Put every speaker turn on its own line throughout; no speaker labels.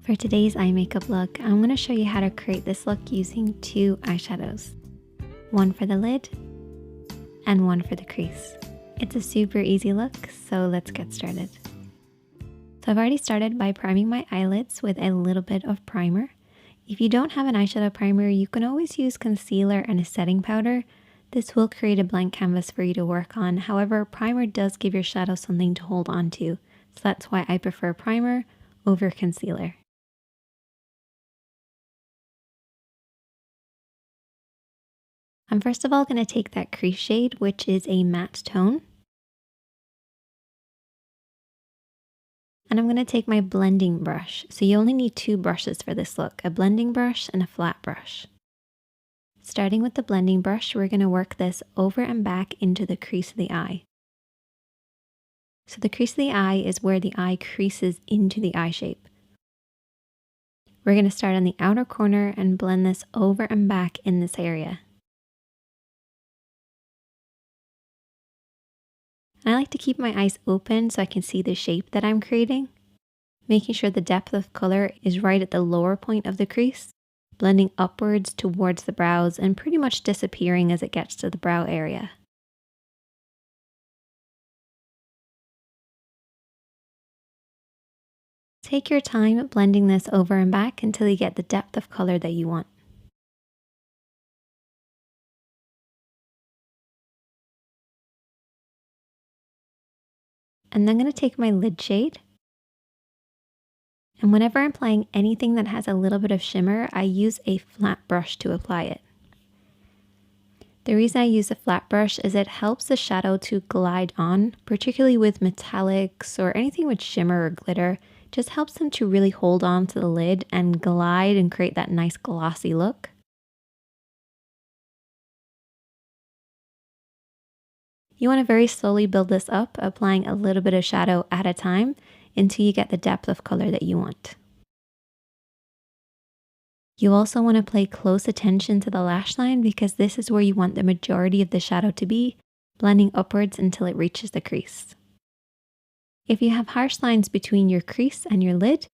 For today's eye makeup look, I'm going to show you how to create this look using two eyeshadows. One for the lid and one for the crease. It's a super easy look, so let's get started. So I've already started by priming my eyelids with a little bit of primer. If you don't have an eyeshadow primer, you can always use concealer and a setting powder. This will create a blank canvas for you to work on. However, primer does give your shadow something to hold on to. So that's why I prefer primer over concealer. I'm first of all going to take that crease shade, which is a matte tone. And I'm going to take my blending brush. So you only need two brushes for this look, a blending brush and a flat brush. Starting with the blending brush, we're going to work this over and back into the crease of the eye. So the crease of the eye is where the eye creases into the eye shape. We're going to start on the outer corner and blend this over and back in this area. And I like to keep my eyes open so I can see the shape that I'm creating, making sure the depth of color is right at the lower point of the crease, blending upwards towards the brows and pretty much disappearing as it gets to the brow area. Take your time blending this over and back until you get the depth of color that you want. And then I'm going to take my lid shade. And whenever I'm applying anything that has a little bit of shimmer, I use a flat brush to apply it. The reason I use a flat brush is it helps the shadow to glide on, particularly with metallics or anything with shimmer or glitter. It just helps them to really hold on to the lid and glide and create that nice glossy look. You want to very slowly build this up, applying a little bit of shadow at a time until you get the depth of color that you want. You also want to pay close attention to the lash line because this is where you want the majority of the shadow to be, blending upwards until it reaches the crease. If you have harsh lines between your crease and your lid,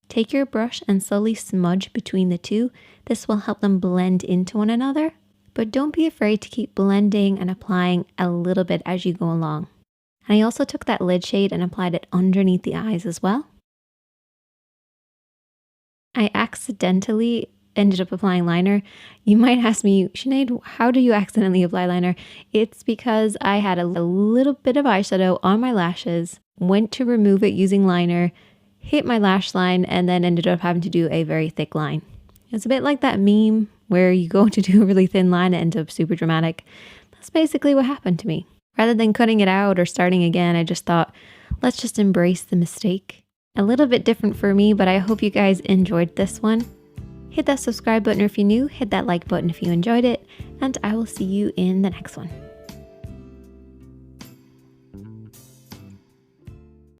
take your brush and slowly smudge between the two. This will help them blend into one another. But don't be afraid to keep blending and applying a little bit as you go along. And I also took that lid shade and applied it underneath the eyes as well. I accidentally ended up applying liner. You might ask me, Sinead, how do you accidentally apply liner? It's because I had a little bit of eyeshadow on my lashes, went to remove it using liner, hit my lash line, and then ended up having to do a very thick line. It's a bit like that meme where you go to do a really thin line and end up super dramatic. That's basically what happened to me. Rather than cutting it out or starting again, I just thought, let's just embrace the mistake. A little bit different for me, but I hope you guys enjoyed this one. Hit that subscribe button if you're new, hit that like button if you enjoyed it, and I will see you in the next one.